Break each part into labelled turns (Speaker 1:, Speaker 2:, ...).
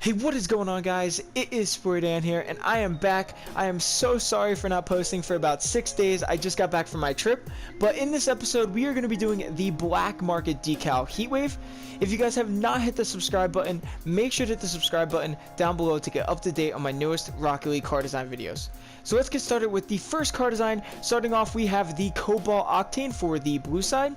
Speaker 1: Hey, what is going on, guys? It is Dan here, and I am back. I am so sorry for not posting for about 6 days. I just got back from my trip, but in this episode, we are going to be doing the black market decal Heatwave. If you guys have not hit the subscribe button, make sure to hit the subscribe button down below to get up to date on my newest Rocket League car design videos. So let's get started with the first car design. Starting off, we have the Cobalt Octane for the blue side.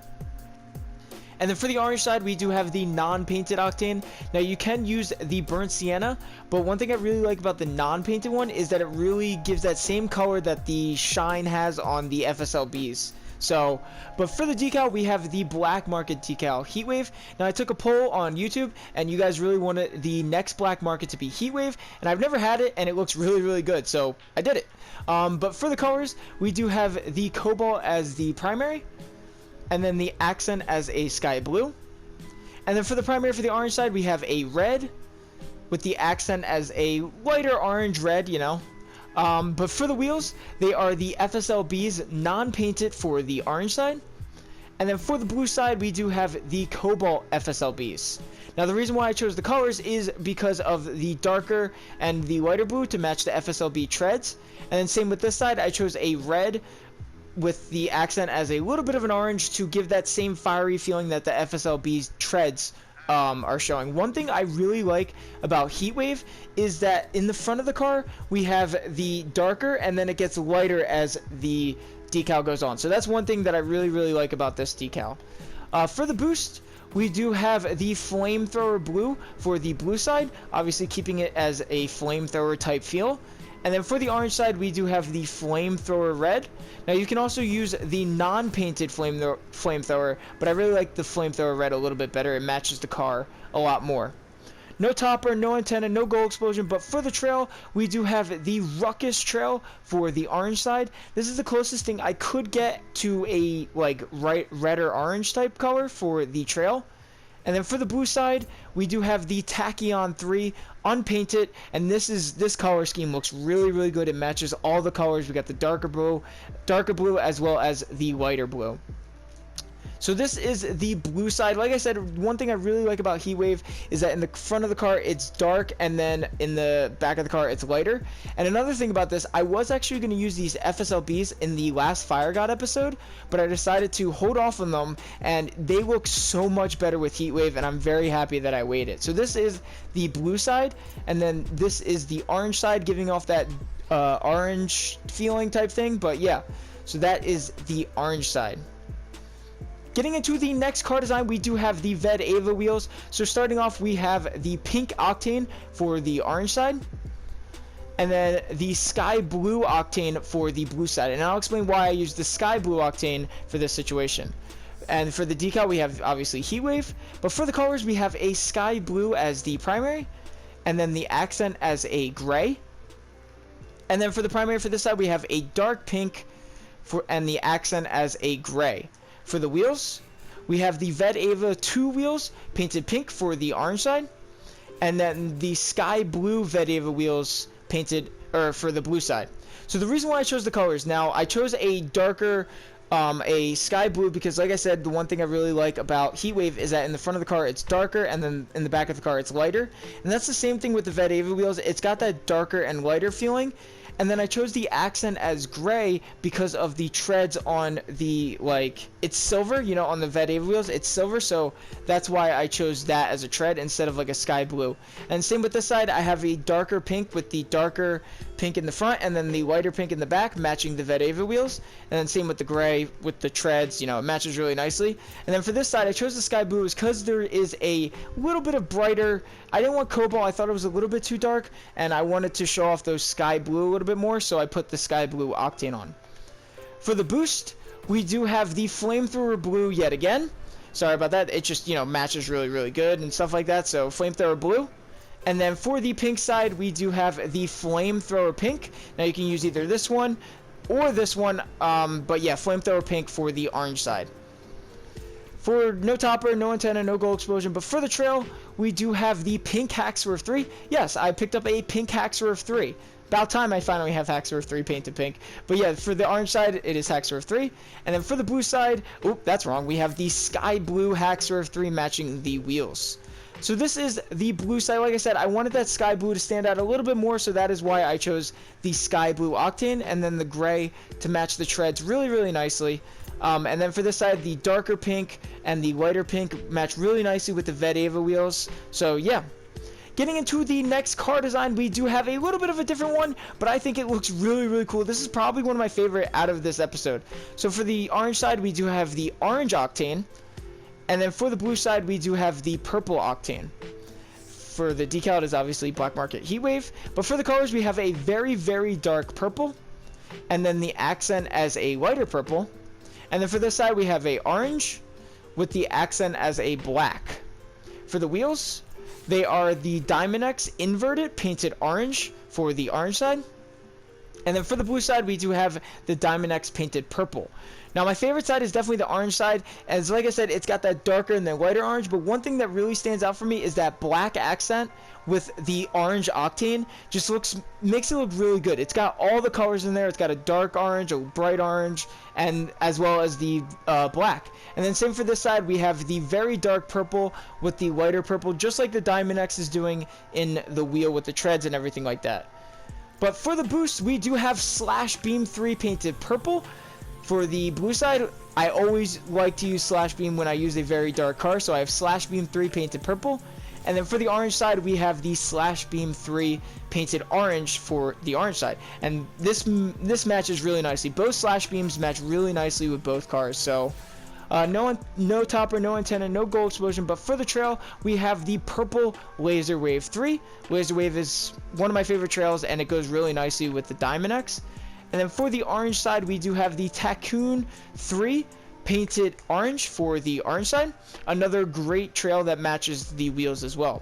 Speaker 1: And then for the orange side, we do have the non-painted Octane. Now, you can use the burnt sienna, but one thing I really like about the non-painted one is that it really gives that same color that the shine has on the FSLBs. So, but for the decal, we have the black market decal Heatwave. Now, I took a poll on YouTube, and you guys really wanted the next black market to be Heatwave, and I've never had it, and it looks really, really good, so I did it. But for the colors, we do have the Cobalt as the primary, and then the accent as a sky blue. And then for the primary, for the orange side, we have a red with the accent as a lighter orange red, you know. But for the wheels, they are the FSLBs non-painted for the orange side. And then for the blue side, we do have the Cobalt FSLBs. Now, the reason why I chose the colors is because of the darker and the lighter blue to match the FSLB treads. And then same with this side, I chose a red with the accent as a little bit of an orange to give that same fiery feeling that the FSLB's treads are showing. One thing I really like about Heatwave is that in the front of the car, we have the darker and then it gets lighter as the decal goes on. So that's one thing that I really, really like about this decal. For the boost, we do have the flamethrower blue for the blue side, obviously keeping it as a flamethrower type feel. And then for the orange side, we do have the flamethrower red. Now, you can also use the non-painted flamethrower, but I really like the flamethrower red a little bit better. It matches the car a lot more. No topper, no antenna, no gold explosion, but for the trail, we do have the ruckus trail for the orange side. This is the closest thing I could get to a red or orange type color for the trail. And then for the blue side, we do have the Tachyon 3 unpainted, and this color scheme looks really, really good. It matches all the colors. We got the darker blue as well as the lighter blue. So this is the blue side. Like I said, one thing I really like about Heatwave is that in the front of the car it's dark, and then in the back of the car it's lighter. And another thing about this, I was actually going to use these FSLBs in the last Fire God episode, but I decided to hold off on them, and they look so much better with Heatwave, and I'm very happy that I waited. So this is the blue side, and then this is the orange side, giving off that orange feeling type thing. But yeah, so that is the orange side. Getting into the next car design, we do have the Ved Ava wheels. So starting off, we have the pink Octane for the orange side, and then the sky blue Octane for the blue side. And I'll explain why I used the sky blue Octane for this situation. And for the decal, we have obviously Heatwave, but for the colors, we have a sky blue as the primary, and then the accent as a gray. And then for the primary for this side, we have a dark pink and the accent as a gray. For the wheels, we have the Ved Ava 2 wheels painted pink for the orange side, and then the sky blue Ved Ava wheels painted for the blue side. So the reason why I chose the colors, now I chose a darker a sky blue because, like I said, the one thing I really like about Heatwave is that in the front of the car it's darker, and then in the back of the car it's lighter. And that's the same thing with the Ved Ava wheels. It's got that darker and lighter feeling. And then I chose the accent as gray because of the treads on the, it's silver, you know, on the Ved Ava wheels, it's silver, so that's why I chose that as a tread instead of like a sky blue. And same with this side, I have a darker pink with the darker pink in the front and then the lighter pink in the back, matching the Ved Ava wheels. And then same with the gray with the treads, you know, it matches really nicely. And then for this side, I chose the sky blue because there is a little bit of brighter, I didn't want cobalt, I thought it was a little bit too dark, and I wanted to show off those sky blue a little bit more, so I put the sky blue Octane on. For the boost, we do have the flamethrower blue yet again. Sorry about that, it just, you know, matches really, really good and stuff like that, so flamethrower blue. And then for the pink side, we do have the flamethrower pink. Now you can use either this one or this one, but yeah, flamethrower pink for the orange side. For no topper, no antenna, no gold explosion, but for the trail, we do have the pink Hackswerve 3. Yes, I picked up a pink Hackswerve 3. About time I finally have Hackswerve 3 painted pink. But yeah, for the orange side, it is Hackswerve 3. And then for the blue side, oop, that's wrong. We have the sky blue Hackswerve 3 matching the wheels. So this is the blue side. Like I said, I wanted that sky blue to stand out a little bit more, so that is why I chose the sky blue octane, and then the gray to match the treads really, really nicely. And then for this side, the darker pink and the lighter pink match really nicely with the Vedava wheels. So yeah. Getting into the next car design, we do have a little bit of a different one, but I think it looks really, really cool. This is probably one of my favorite out of this episode. So for the orange side, we do have the orange octane. And then for the blue side, we do have the purple octane. For the decal, it is obviously Black Market Heatwave. But for the colors, we have a very, very dark purple. And then the accent as a lighter purple. And then for this side, we have a orange with the accent as a black. For the wheels, they are the Diamond X inverted painted orange for the orange side. And then for the blue side, we do have the Diamond X painted purple. Now, my favorite side is definitely the orange side. As like I said, it's got that darker and then lighter orange. But one thing that really stands out for me is that black accent with the orange octane just makes it look really good. It's got all the colors in there. It's got a dark orange, a bright orange, and as well as the black. And then same for this side, we have the very dark purple with the lighter purple, just like the Diamond X is doing in the wheel with the treads and everything like that. But for the boost, we do have Slash Beam 3 painted purple. For the blue side, I always like to use Slash Beam when I use a very dark car, so I have Slash Beam 3 painted purple. And then for the orange side, we have the Slash Beam 3 painted orange for the orange side. And this matches really nicely. Both Slash Beams match really nicely with both cars, so no topper, no antenna, no gold explosion. But for the trail, we have the purple Laser Wave 3. Laser Wave is one of my favorite trails, and it goes really nicely with the Diamond X. And then for the orange side, we do have the Tycoon 3 painted orange for the orange side. Another great trail that matches the wheels as well.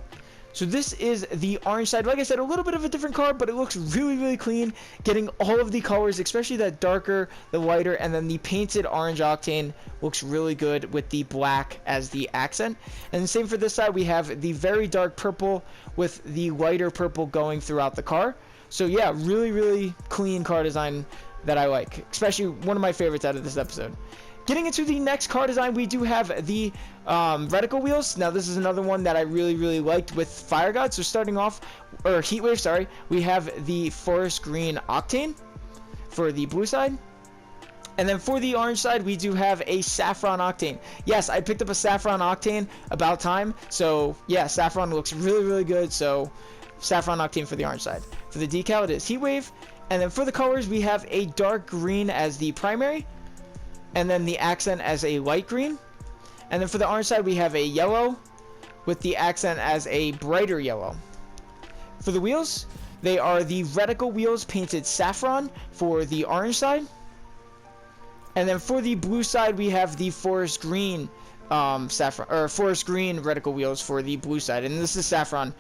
Speaker 1: So this is the orange side. Like I said, a little bit of a different car, but it looks really, really clean. Getting all of the colors, especially that darker, the lighter, and then the painted orange octane looks really good with the black as the accent. And same for this side, we have the very dark purple with the lighter purple going throughout the car. So yeah, really, really clean car design that I like, especially one of my favorites out of this episode. Getting into the next car design, we do have the reticle wheels. Now this is another one that I really, really liked with Fire God. So starting off, or Heatwave, sorry, we have the Forest Green Octane for the blue side. And then for the orange side, we do have a Saffron Octane. Yes, I picked up a Saffron Octane about time. So yeah, Saffron looks really, really good. So Saffron Octane for the orange side. For the decal, it is Heatwave. And then for the colors, we have a dark green as the primary. And then the accent as a light green. And then for the orange side, we have a yellow with the accent as a brighter yellow. For the wheels, they are the reticle wheels painted saffron for the orange side. And then for the blue side, we have the forest green forest green reticle wheels for the blue side. And this is saffron.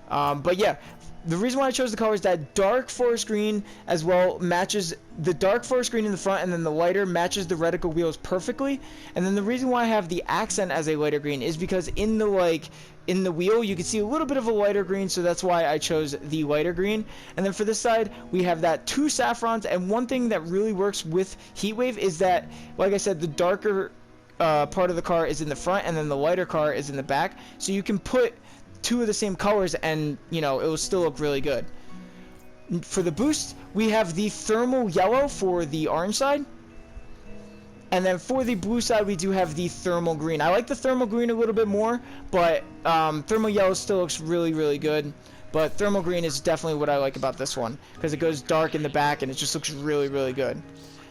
Speaker 1: But yeah, the reason why I chose the color is that dark forest green as well matches the dark forest green in the front, and then the lighter matches the reticle wheels perfectly. And then the reason why I have the accent as a lighter green is because in the wheel you can see a little bit of a lighter green, so that's why I chose the lighter green. And then for this side, we have that two saffrons, and one thing that really works with Heatwave is that, like I said, the darker part of the car is in the front, and then the lighter car is in the back, so you can put two of the same colors and it will still look really good. For the boost, we have the thermal yellow for the orange side, and then for the blue side, we do have the thermal green. I like the thermal green a little bit more, but thermal yellow still looks really, really good. But thermal green is definitely what I like about this one, because it goes dark in the back and it just looks really, really good.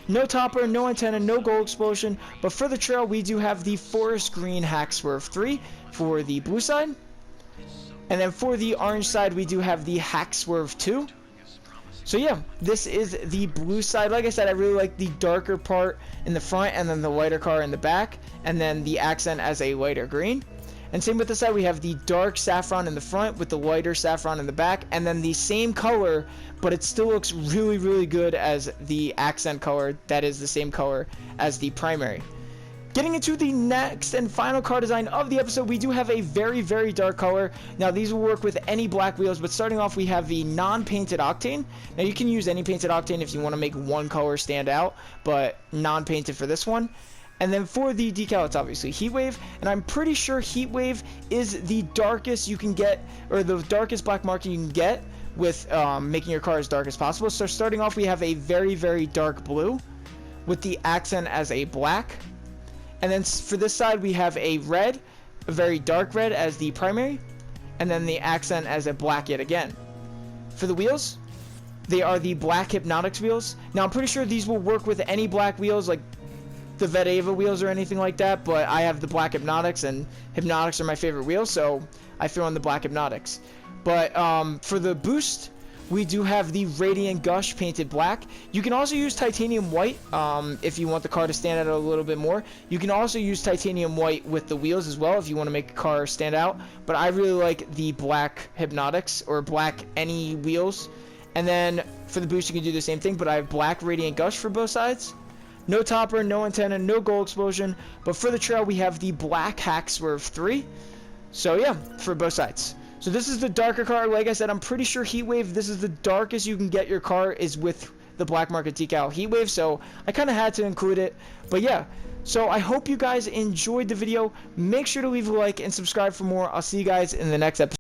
Speaker 1: No topper, no antenna, no gold explosion. But for the trail, we do have the forest green hack swerve 3 for the blue side. And then for the orange side, we do have the Hack Swerve 2. So yeah, this is the blue side. Like I said, I really like the darker part in the front and then the lighter car in the back. And then the accent as a lighter green. And same with this side, we have the dark saffron in the front with the lighter saffron in the back. And then the same color, but it still looks really, really good as the accent color. That is the same color as the primary. Getting into the next and final car design of the episode, we do have a very, very dark color. Now, these will work with any black wheels, but starting off, we have the non-painted octane. Now, you can use any painted octane if you want to make one color stand out, but non-painted for this one. And then for the decal, it's obviously Heatwave, and I'm pretty sure Heatwave is the darkest you can get, or the darkest black market you can get with making your car as dark as possible. So starting off, we have a very, very dark blue with the accent as a black. And then for this side, we have a red, a very dark red as the primary, and then the accent as a black yet again. For the wheels, they are the black Hypnotics wheels. Now, I'm pretty sure these will work with any black wheels, like the Vedava wheels or anything like that, but I have the black Hypnotics, and Hypnotics are my favorite wheels, so I throw in the black Hypnotics. But for the boost, we do have the Radiant Gush painted black. You can also use titanium white if you want the car to stand out a little bit more. You can also use titanium white with the wheels as well if you want to make a car stand out, but I really like the black Hypnotics or black any wheels. And then for the boost, you can do the same thing, but I have black Radiant Gush for both sides. No topper, no antenna, no gold explosion. But for the trail, we have the black Hack Swerve 3. So yeah, for both sides. So this is the darker car. Like I said, I'm pretty sure Heatwave, this is the darkest you can get your car is with the black market decal Heatwave. So I kind of had to include it. But yeah, so I hope you guys enjoyed the video. Make sure to leave a like and subscribe for more. I'll see you guys in the next episode.